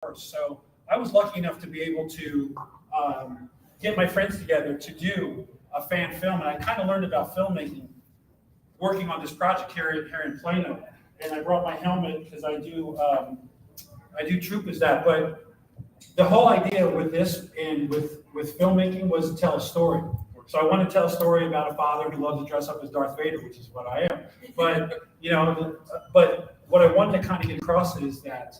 first. So I was lucky enough to be able to get my friends together to do a fan film, and I kind of learned about filmmaking working on this project here in Plano. And I brought my helmet because I do troop as that. But the whole idea with this and with filmmaking was to tell a story. So I want to tell a story about a father who loves to dress up as Darth Vader, which is what I am. But but what I wanted to kind of get across is that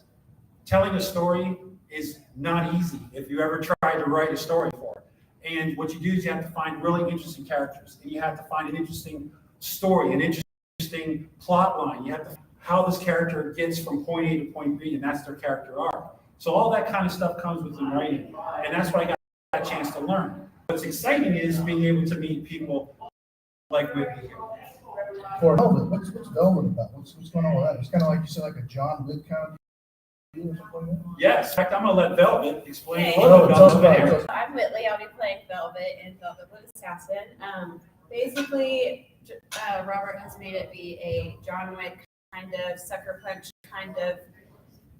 telling a story is not easy if you ever try to write a story for it. And what you do is you have to find really interesting characters, and you have to find an interesting story, an interesting plot line. You have to how this character gets from point A to point B, and that's their character arc. So all that kind of stuff comes within writing, and that's what I got a chance to learn. What's exciting is being able to meet people like Whitney here. For Velvet, what's Velvet about? What's going on with that? It's kind of like you said, like a John Wick kind of deal or something like that? Yes, in fact, I'm going to let Velvet explain Hey. a little bit about Velvet. it. I'm Whitley. I'll be playing Velvet in Velvet Blue Assassin. Basically, Robert has made it be a John Wick kind of sucker punch kind of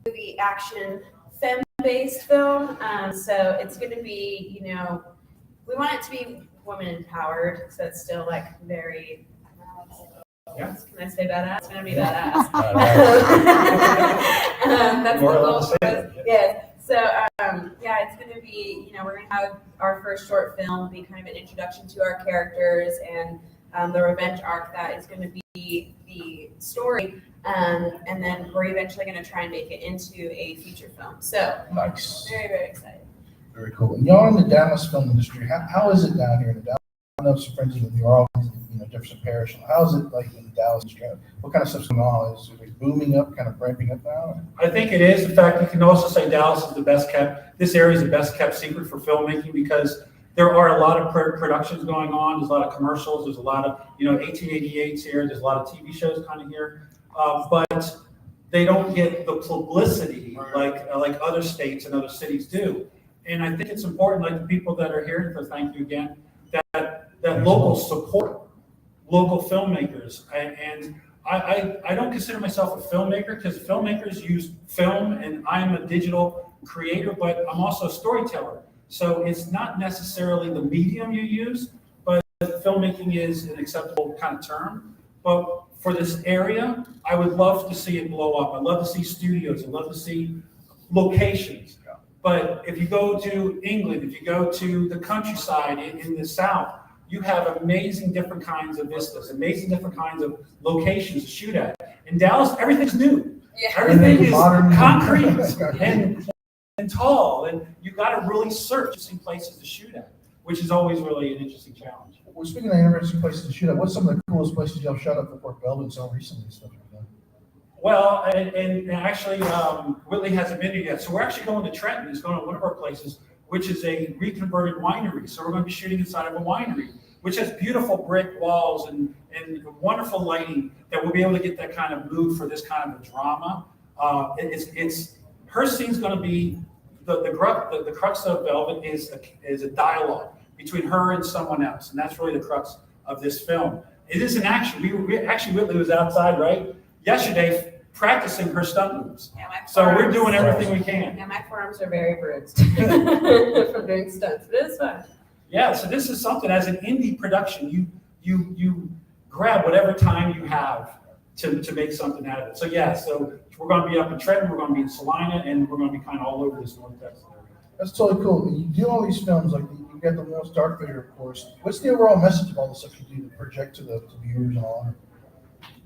movie action femme-based film. So it's going to be, we want it to be woman empowered. So it's still like very. Yeah. Can I say badass? It's gonna be badass. That's More the or goal. less say it. Yes. So yeah, it's gonna be. We're gonna have our first short film be kind of an introduction to our characters and the revenge arc that is going to be the story, and then we're eventually going to try and make it into a feature film. So Nice. very, very excited. Very cool. And y'all in the Dallas film industry, how is it down here in the Dallas? I know some friends in New Orleans, Jefferson Parish. How is it like in the Dallas industry? What kind of stuff's going on? Is it booming up, kind of ramping up now? I think it is. In fact, you can also say Dallas is the best kept. This area is the best kept secret for filmmaking because there are a lot of productions going on. There's a lot of commercials. There's a lot of 1888s here. There's a lot of TV shows kind of here, but they don't get the publicity like other states and other cities do. And I think it's important, like the people that are here. So thank you again. That local support local filmmakers, and I don't consider myself a filmmaker because filmmakers use film and I'm a digital creator, but I'm also a storyteller. So it's not necessarily the medium you use, but filmmaking is an acceptable kind of term. But for this area, I would love to see it blow up. I'd love to see studios. I'd love to see locations. But if you go to England, if you go to the countryside in the South, you have amazing different kinds of vistas, amazing different kinds of locations to shoot at. In Dallas, everything's new. Yeah. Everything is Modern. concrete and tall, and you got to really search to see places to shoot at, which is always really an interesting challenge. Well, speaking of interesting places to shoot at, what's some of the coolest places y'all shot at before Velvet so recently? Stuff like that? Well, and actually, Whitley hasn't been here yet, so we're actually going to Trenton. It's going to one of our places, which is a reconverted winery. So we're going to be shooting inside of a winery, which has beautiful brick walls and wonderful lighting that we'll be able to get that kind of mood for this kind of a drama. Her scene's going to be the crux of Velvet is a dialogue between her and someone else, and that's really the crux of this film. It is an action. We actually Whitley was outside yesterday practicing her stunt moves. Yeah, so we're doing everything we can. Yeah, my forearms are very bruised from doing stunts, but it's fun. Yeah, so this is something as an indie production, you grab whatever time you have to make something out of it. So yeah, so we're going to be up in Trenton, we're going to be in Salina, and we're going to be kind of all over this North Texas area. That's totally cool. When you do all these films, like you got the most Darth Vader, of course. What's the overall message of all the stuff you do to project to the viewers and all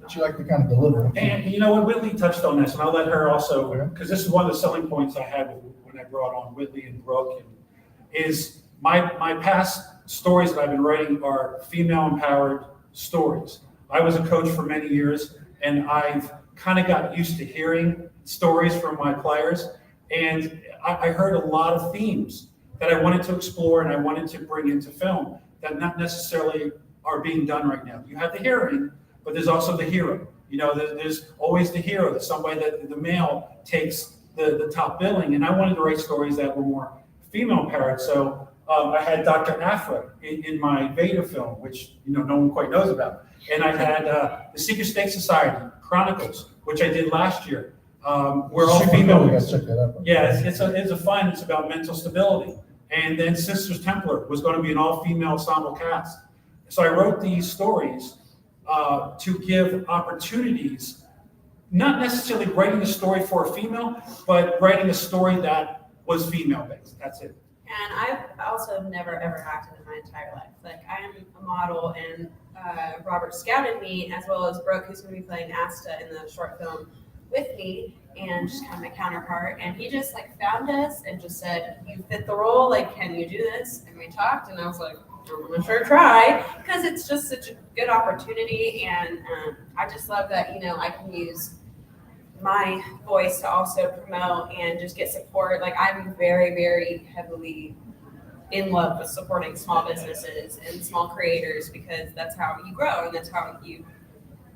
that you like to kind of deliver? And Whitley touched on this, and I'll let her also, because this is one of the selling points I had when I brought on Whitley and Brooke, is my past stories that I've been writing are female-empowered stories. I was a coach for many years, and I've kind of got used to hearing stories from my players, and I heard a lot of themes that I wanted to explore and I wanted to bring into film that not necessarily are being done right now. You have the heroine, but there's also the hero. There's always the hero, that somebody that the male takes the top billing, and I wanted to write stories that were more female-empowered. So I had Dr. Afra in my Vader film, which no one quite knows about. And I had the Secret State Society Chronicles, which I did last year. We're all Super female. cool. We gotta check that out. Yeah, it's a fun, it's about mental stability. And then Sisters Templar was going to be an all-female ensemble cast. So I wrote these stories to give opportunities, not necessarily writing a story for a female, but writing a story that was female-based. That's it. And I've also never ever acted in my entire life. Like I am a model, and Robert scouted me, as well as Brooke, who's going to be playing Asta in the short film with me, and just kind of my counterpart. And he just like found us and just said, "You fit the role. Like, can you do this?" And we talked, and I was like, "I'm gonna sure try," because it's just such a good opportunity, and I just love that I can use my voice to also promote and just get support. Like I'm very, very heavily in love with supporting small businesses and small creators, because that's how you grow and that's how you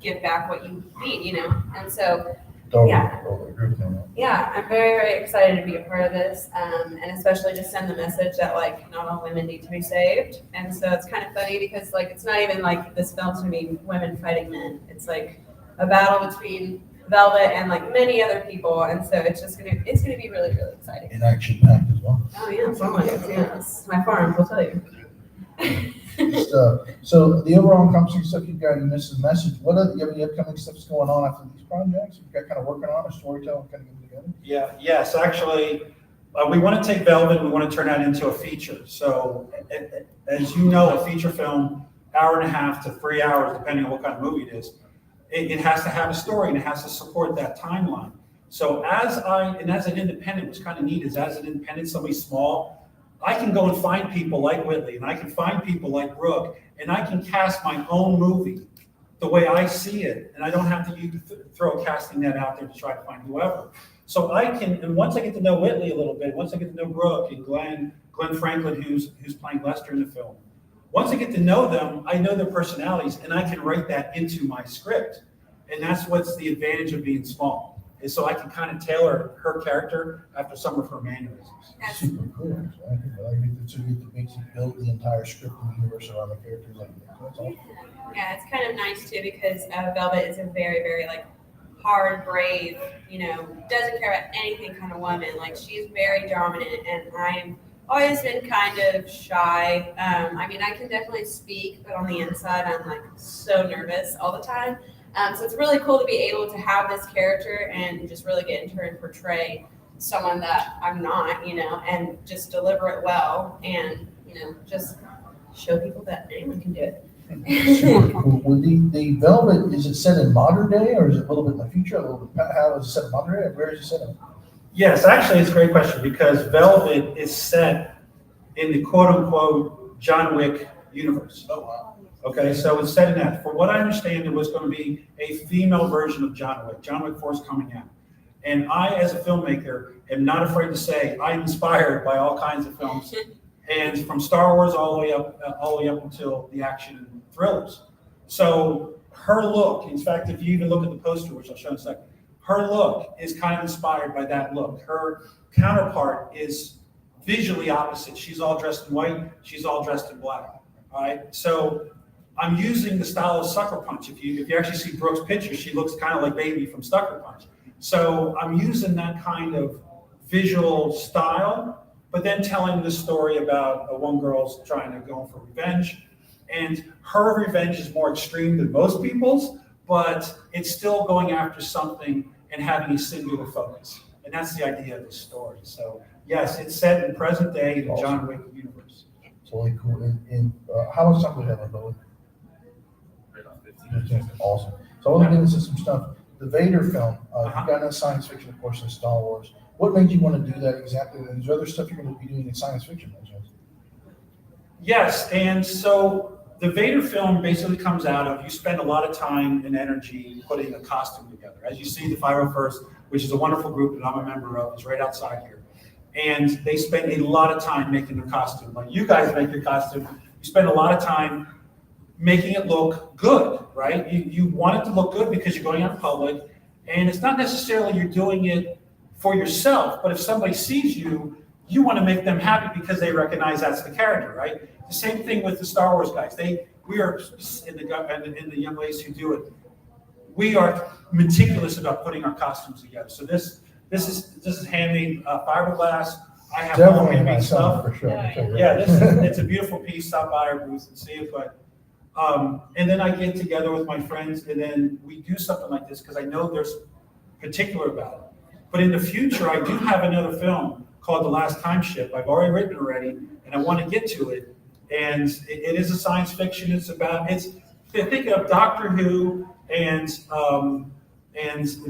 give back what you need, And so, yeah. Totally agree with you. yeah, I'm very, very excited to be a part of this, and especially to send the message that like not all women need to be saved. And so it's kind of funny because like it's not even like this film's gonna be women fighting men. It's like a battle between Velvet and like many other people, and so it's gonna be really, really exciting. And action packed as well. Oh yeah, so much. Yes, my farm will tell you. So the overall encompassing stuff you've got, you missed the message. What are you have any upcoming stuffs going on after these projects? You've got kind of working on a storytelling, kind of getting together. Yeah, yes, actually, we want to take Velvet, we want to turn that into a feature. So as you know, a feature film, hour and a half to 3 hours, depending on what kind of movie it is, it has to have a story and it has to support that timeline. So as an independent, what's kind of neat is as an independent, somebody small, I can go and find people like Whitley, and I can find people like Brooke, and I can cast my own movie the way I see it, and I don't have to throw a casting net out there to try to find whoever. So I can, and once I get to know Whitley a little bit, once I get to know Brooke and Glenn Franklin, who's playing Lester in the film, once I get to know them, I know their personalities, and I can write that into my script. And that's what's the advantage of being small, is so I can kind of tailor her character after some of her mannerisms. Super cool. So I think that you get to basically build the entire script and universe around the characters like that. That's awesome. Yeah, it's kind of nice too, because Velvet is a very, very like hard, brave, doesn't care about anything kind of woman. Like she's very dominant, and I'm always been kind of shy. I mean, I can definitely speak, but on the inside, I'm like so nervous all the time. So it's really cool to be able to have this character and just really get into her and portray someone that I'm not, and just deliver it well, and just show people that anyone can do it. Super cool. Well, the Velvet, is it set in modern day, or is it a little bit in the future? A little bit, how is it set in modern day? Where is it set in? Yes, actually, it's a great question, because Velvet is set in the quote-unquote John Wick universe. Oh, wow. Okay, so it's set in that. From what I understand, it was going to be a female version of John Wick. John Wick 4 is coming out. And I, as a filmmaker, am not afraid to say I'm inspired by all kinds of films, and from Star Wars all the way up until the action and thrillers. So her look, in fact, if you even look at the poster, which I'll show in a second, her look is kind of inspired by that look. Her counterpart is visually opposite. She's all dressed in white. She's all dressed in black. All right. So I'm using the style of Sucker Punch. If you actually see Brooke's picture, she looks kind of like Baby from Sucker Punch. So I'm using that kind of visual style, but then telling the story about one girl's trying to go for revenge. And her revenge is more extreme than most people's, but it's still going after something and having a singular focus. And that's the idea of the story. So yes, it's set in present day in the John Wick universe. Totally cool. And how much time do we have on Bowie? Awesome. So I want to get into some stuff. The Vader film, you've got into science fiction, of course, in Star Wars. What made you want to do that exactly? And is there other stuff you're going to be doing in science fiction? Yes, and so the Vader film basically comes out of, you spend a lot of time and energy putting a costume together. As you see, the 501st, which is a wonderful group that I'm a member of, is right outside here. And they spend a lot of time making the costume. Like you guys make your costume, you spend a lot of time making it look good, right? You want it to look good because you're going out in public, and it's not necessarily you're doing it for yourself, but if somebody sees you, you want to make them happy because they recognize that's the character, right? The same thing with the Star Wars guys. We are in the young ladies who do it. we are meticulous about putting our costumes together. So this is handmade fiberglass. I have all Definitely handmade nice stuff. for sure. I'll tell you Yeah, that. it's a beautiful piece. Stop by our booth and see it. But and then I get together with my friends, and then we do something like this because I know there's particular about it. But in the future, I do have another film called The Last Time Ship. I've already written it already, and I want to get to it. And it is a science fiction. Think of Doctor Who and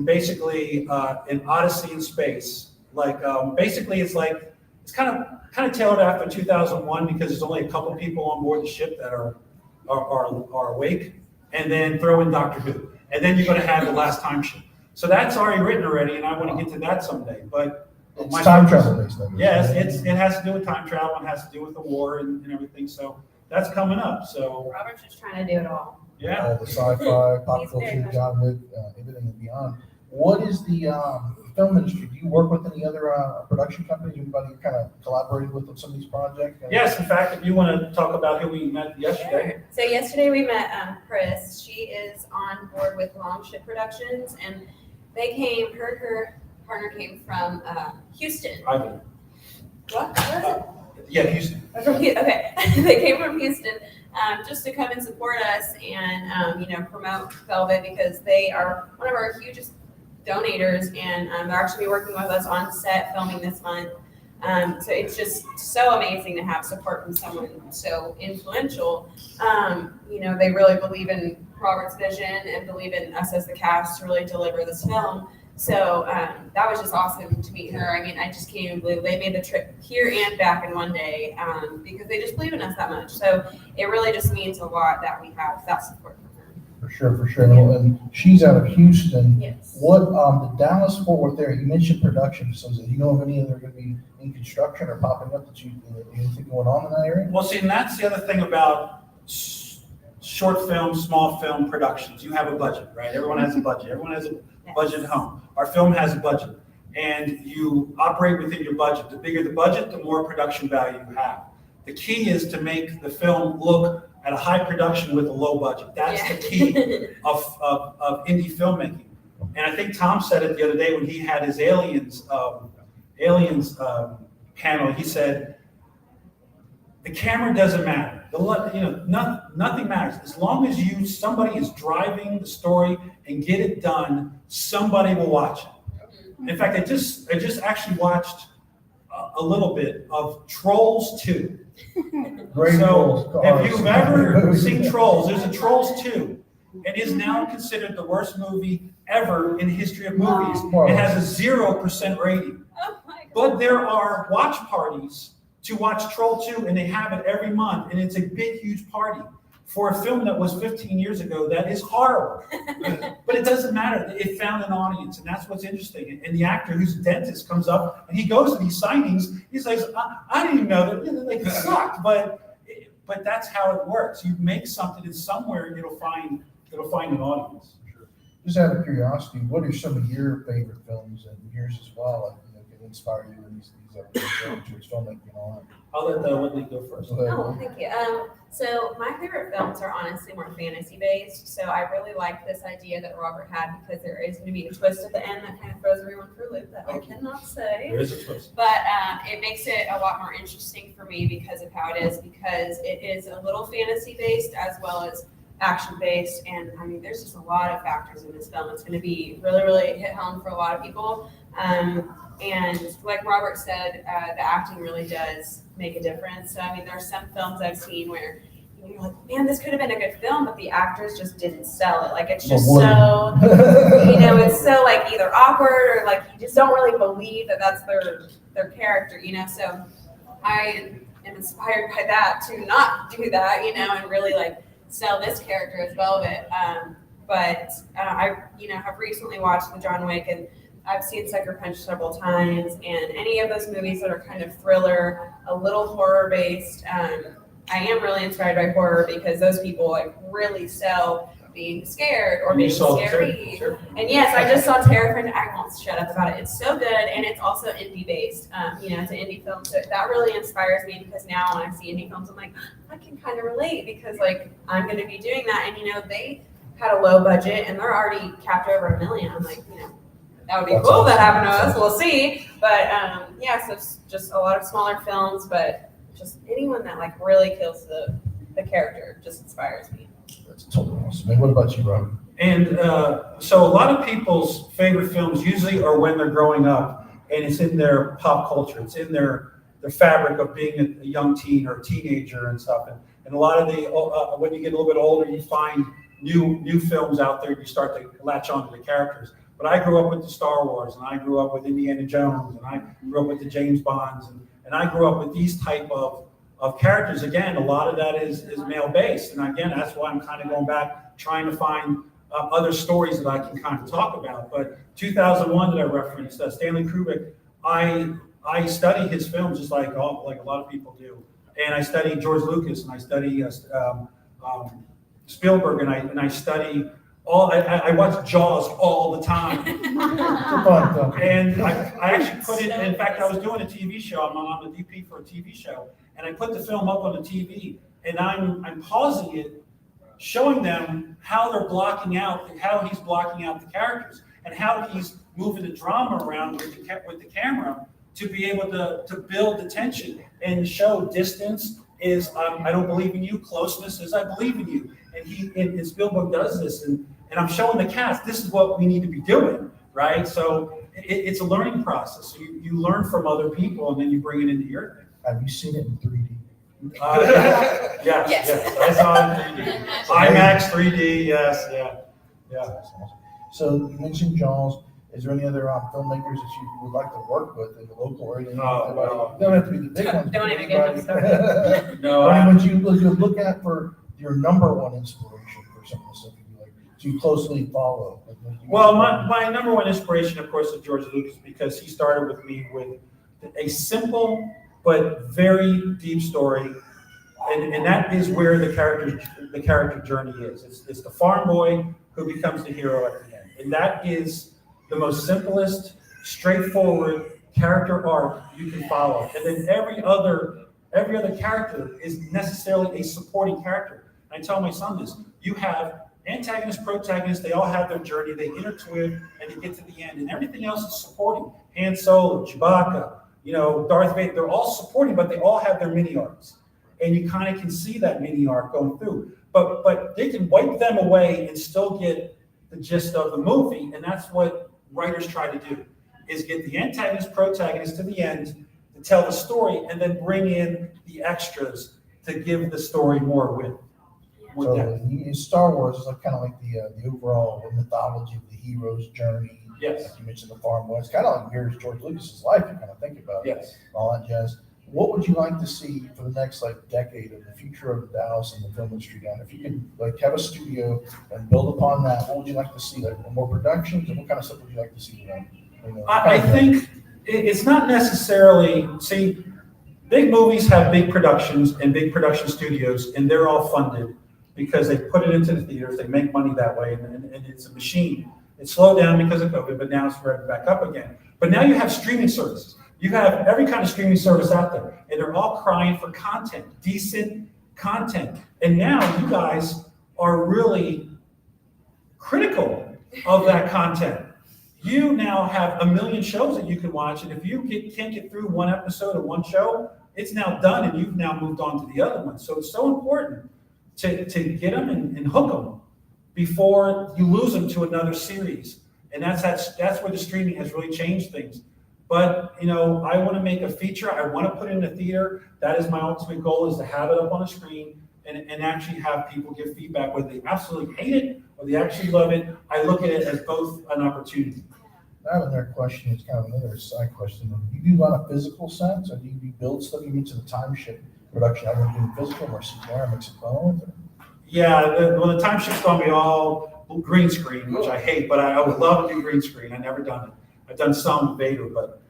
basically an Odyssey in space. Like basically, it's kind of tailored after 2001 because there's only a couple people on board the ship that are awake, and then throw in Doctor Who, and then you're going to have The Last Time Ship. So that's already written already, and I want to get to that someday. But It's time travel based. yes, it has to do with time travel and has to do with the war and everything. So that's coming up. So Robert's just trying to do it all. yeah. All the sci-fi, pop He's very culture, much- John Wick, everything and beyond. What is the film industry? Do you work with any other production companies? Anybody you kind of collaborated with on some of these projects? Yes, in fact, if you want to talk about who we met yesterday. Sure. So yesterday we met Chris. She is on board with Longship Productions, and they came. Her partner came from Houston. Ivan. What was it? Yeah, Houston. Okay, they came from Houston just to come and support us and promote Velvet because they are one of our hugest donators, and they're actually working with us on set filming this month. So it's just so amazing to have support from someone so influential. They really believe in Robert's vision and believe in us as the cast to really deliver this film. So that was just awesome to meet her. I mean, I just can't even believe they made the trip here and back in one day because they just believe in us that much. So it really just means a lot that we have that support from her. For sure. And she's out of Houston. Yes. What the Dallas Fort Worth area? You mentioned production facilities. Do you know of any that are going to be in construction or popping up that you anything going on in that area? Well, see, and that's the other thing about short film, small film productions. You have a budget, right? Everyone has a budget. Everyone has a budget at home. Our film has a budget, and you operate within your budget. The bigger the budget, the more production value you have. The key is to make the film look at a high production with a low budget. That's the key of indie filmmaking. And I think Tom said it the other day when he had his aliens panel. He said, the camera doesn't matter. Nothing matters. As long as somebody is driving the story and get it done, somebody will watch it. In fact, I just actually watched a little bit of Trolls 2. Great So roles. if you've ever seen Trolls, there's a Trolls 2. It is now considered the worst movie ever in the history of movies. It has a 0% rating. Oh my God. But there are watch parties to watch Troll 2, and they have it every month, and it's a big, huge party. For a film that was 15 years ago, that is horrible. But it doesn't matter. It found an audience, and that's what's interesting. And the actor who's a dentist comes up, and he goes to these signings. He's like, I didn't even know that it sucked, but that's how it works. You make something, and somewhere it'll find an audience. Just out of curiosity, what are some of your favorite films and yours as well? Can inspire you in these filmmaking and all that? I'll let Whitney go first. Oh, thank you. So my favorite films are honestly more fantasy based. So I really like this idea that Robert had because there is going to be a twist at the end that kind of throws everyone for a loop that I cannot say. There is a twist. But it makes it a lot more interesting for me because of how it is, because it is a little fantasy based as well as action based. And I mean, there's just a lot of factors in this film. It's going to be really, really hit home for a lot of people. And like Robert said, the acting really does make a difference. So, I mean, there are some films I've seen where you're like, man, this could have been a good film, but the actors just didn't sell it. Like, it's just so, it's so like either awkward or like you just don't really believe that that's their character, So I am inspired by that to not do that, and really like sell this character as Velvet. But I, have recently watched the John Wick, and I've seen Sucker Punch several times, and any of those movies that are kind of thriller, a little horror based. I am really inspired by horror because those people like really sell being scared or being scary. Sure. And yes, I just saw Terrified. I won't shut up about it. It's so good, and it's also indie based. It's an indie film, so that really inspires me because now when I see indie films, I'm like, I can kind of relate because like I'm going to be doing that, and they had a low budget and they're already capped over $1 million. I'm like, that would be That's cool if that awesome. happened to us. We'll see. But yeah, so it's just a lot of smaller films, but just anyone that like really kills the character just inspires me. That's totally awesome. And what about you, Robert? And so a lot of people's favorite films usually are when they're growing up, and it's in their pop culture. It's in their fabric of being a young teen or a teenager and stuff. And a lot of the when you get a little bit older, you find new films out there. You start to latch onto the characters. But I grew up with the Star Wars, and I grew up with Indiana Jones, and I grew up with the James Bonds, and I grew up with these type of characters. Again, a lot of that is male based, and again, that's why I'm kind of going back, trying to find other stories that I can kind of talk about. But 2001 that I referenced, Stanley Kubrick, I study his films just like a lot of people do, and I study George Lucas, and I study Spielberg, and I study I watch Jaws all the time. And I actually put it, in fact, I was doing a TV show. I'm the DP for a TV show, and I put the film up on the TV, and I'm pausing it, showing them how they're blocking out, how he's blocking out the characters, and how he's moving the drama around with the camera to be able to build the tension and show distance is I don't believe in you, closeness is I believe in you. And Spielberg does this, and I'm showing the cast, this is what we need to be doing, right? So it's a learning process. So you learn from other people, and then you bring it into your thing. Have you seen it in 3D? Yes. I saw it in 3D. IMAX 3D, yes, yeah. So you mentioned Jaws. Is there any other filmmakers that you would like to work with in the local area? Well, you don't have to be the big ones. Don't even get me started. No, What you look at for your number one inspiration for some of the stuff you like to closely follow? Well, my number one inspiration, of course, is George Lucas, because he started with me with a simple but very deep story, and that is where the character journey is. It's the farm boy who becomes the hero at the end, and that is the most simplest, straightforward character arc you can follow. And then every other character is necessarily a supporting character. I tell my son this: you have antagonist, protagonist, they all have their journey, they intertwine, and they get to the end, and everything else is supporting. Han Solo, Chewbacca, Darth Vader, they're all supporting, but they all have their mini arcs. And you kind of can see that mini arc going through. But they can wipe them away and still get the gist of the movie, and that's what writers try to do, is get the antagonist, protagonist to the end to tell the story, and then bring in the extras to give the story more width. So in Star Wars is kind of like the overall mythology of the hero's journey. Yes. Like you mentioned, the farm boy. It's kind of like mirrors George Lucas's life. You kind of think about it. Yes. All that jazz. What would you like to see for the next decade of the future of Dallas and the film industry down? If you could have a studio and build upon that, what would you like to see? More productions, and what kind of stuff would you like to see around? I think it's not necessarily, see, big movies have big productions and big production studios, and they're all funded because they put it into the theaters, they make money that way, and it's a machine. It slowed down because of COVID, but now it's right back up again. But now you have streaming services. You have every kind of streaming service out there, and they're all crying for content, decent content. And now you guys are really critical of that content. You now have 1 million shows that you can watch, and if you can't get through one episode of one show, it's now done, and you've now moved on to the other one. So it's so important to get them and hook them before you lose them to another series. And that's where the streaming has really changed things. But, I want to make a feature. I want to put it in a theater. That is my ultimate goal, is to have it up on a screen and actually have people give feedback, whether they absolutely hate it or they actually love it. I look at it as both an opportunity. I have another question. It's kind of another side question. Do you do a lot of physical sets, or do you build stuff? You mentioned the time shift production. Are you doing physical or CGI, mix it both? Yeah, the time shift's going to be all green screen, which I hate, but I would love to do green screen. I've never done it. I've done some with Vader, but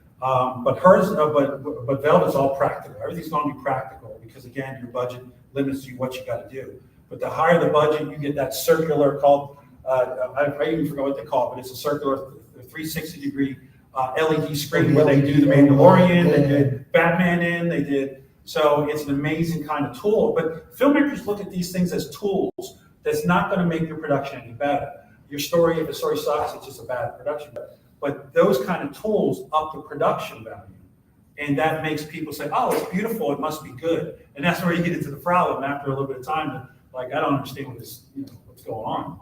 Velvet's all practical. Everything's going to be practical because, again, your budget limits you what you got to do. But the higher the budget, you get that circular called, I even forgot what they call it, but it's a circular 360-degree LED screen where they do the Mandalorian, they did Batman in, they did. So it's an amazing kind of tool. But filmmakers look at these things as tools that's not going to make your production any better. Your story, if the story sucks, it's just a bad production. But those kind of tools up the production value. And that makes people say, oh, it's beautiful, it must be good. And that's where you get into the problem after a little bit of time. Like, I don't understand what this, what's going on.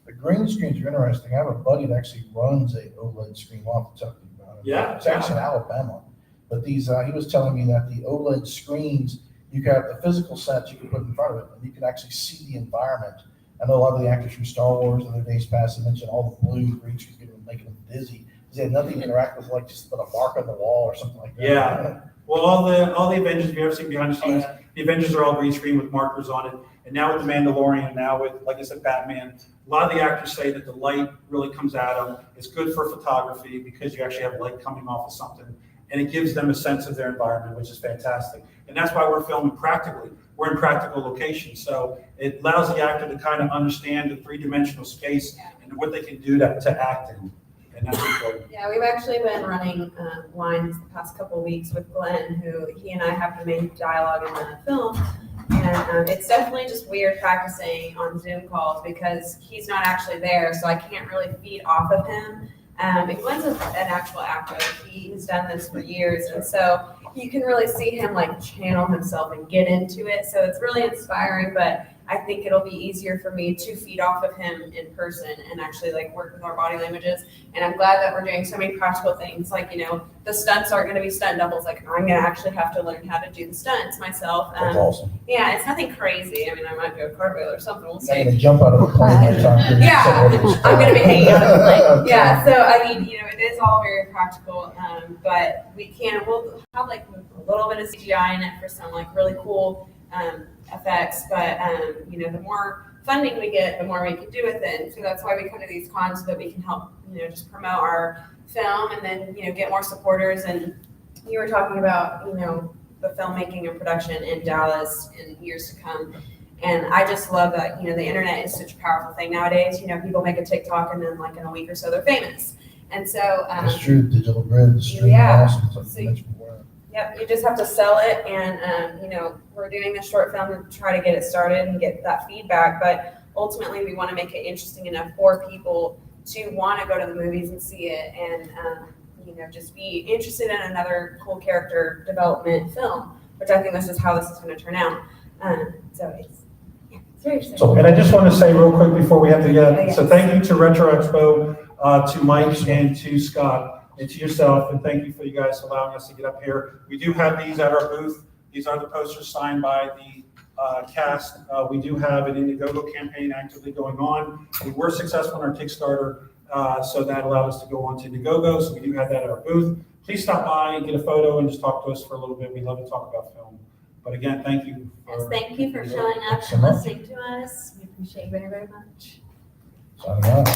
The green screens are interesting. I have a buddy that actually runs a OLED screen. We'll have to talk to you about it. Yeah. It's actually in Alabama. But these, he was telling me that the OLED screens, you can have the physical sets you can put in front of it, and you can actually see the environment. I know a lot of the actors from Star Wars in their days past, they mentioned all the blue green screens making them dizzy. They had nothing to interact with, like just put a mark on the wall or something like that. Yeah. Well, all the Avengers, if you ever seen behind the scenes, the Avengers are all green screen with markers on it. And now with the Mandalorian, now with, like I said, Batman, a lot of the actors say that the light really comes at them. It's good for photography because you actually have light coming off of something. And it gives them a sense of their environment, which is fantastic. And that's why we're filming practically. We're in practical locations. So it allows the actor to kind of understand the three-dimensional space and what they can do to act in. And that's important. Yeah, we've actually been running lines the past couple of weeks with Glenn, who he and I have the main dialogue in the film. And it's definitely just weird practicing on Zoom calls because he's not actually there, so I can't really feed off of him. And Glenn's an actual actor. He has done this for years, and so you can really see him like channel himself and get into it. So it's really inspiring, but I think it'll be easier for me to feed off of him in person and actually like work with our body languages. And I'm glad that we're doing so many practical things. Like, the stunts aren't going to be stunt doubles. Like, I'm going to actually have to learn how to do the stunts myself. That's awesome. Yeah, it's nothing crazy. I mean, I might do a cartwheel or something. We'll I'm see. going to jump out of the plane every time. Yeah, I'm going to be hanging out of the plane. Yeah, so I mean, it is all very practical, but we'll have like a little bit of CGI in it for some like really cool effects, but the more funding we get, the more we can do with it. And so that's why we come to these cons so that we can help, just promote our film and then, get more supporters. And you were talking about, the filmmaking and production in Dallas in years to come. And I just love that, the internet is such a powerful thing nowadays. People make a TikTok and then like in a week or so they're famous. And so That's true. Digital grid, the stream, yeah. awesome. It's like you mentioned before. Yep, you just have to sell it, and we're doing this short film to try to get it started and get that feedback. But ultimately, we want to make it interesting enough for people to want to go to the movies and see it, and just be interested in another cool character development film. Which I think this is how this is going to turn out. So it's very exciting. So, and I just want to say real quick before we have to get, so thank you to Retro Expo, to Mike and to Scott. And to yourself, and thank you for you guys allowing us to get up here. We do have these at our booth. These are the posters signed by the cast. We do have an Indiegogo campaign actively going on. We were successful in our Kickstarter, so that allowed us to go on to Indiegogo. So we do have that at our booth. Please stop by and get a photo and just talk to us for a little bit. We love to talk about film. But again, thank you. Yes, thank you for showing up and listening to us. We appreciate it very, very much. Signing out.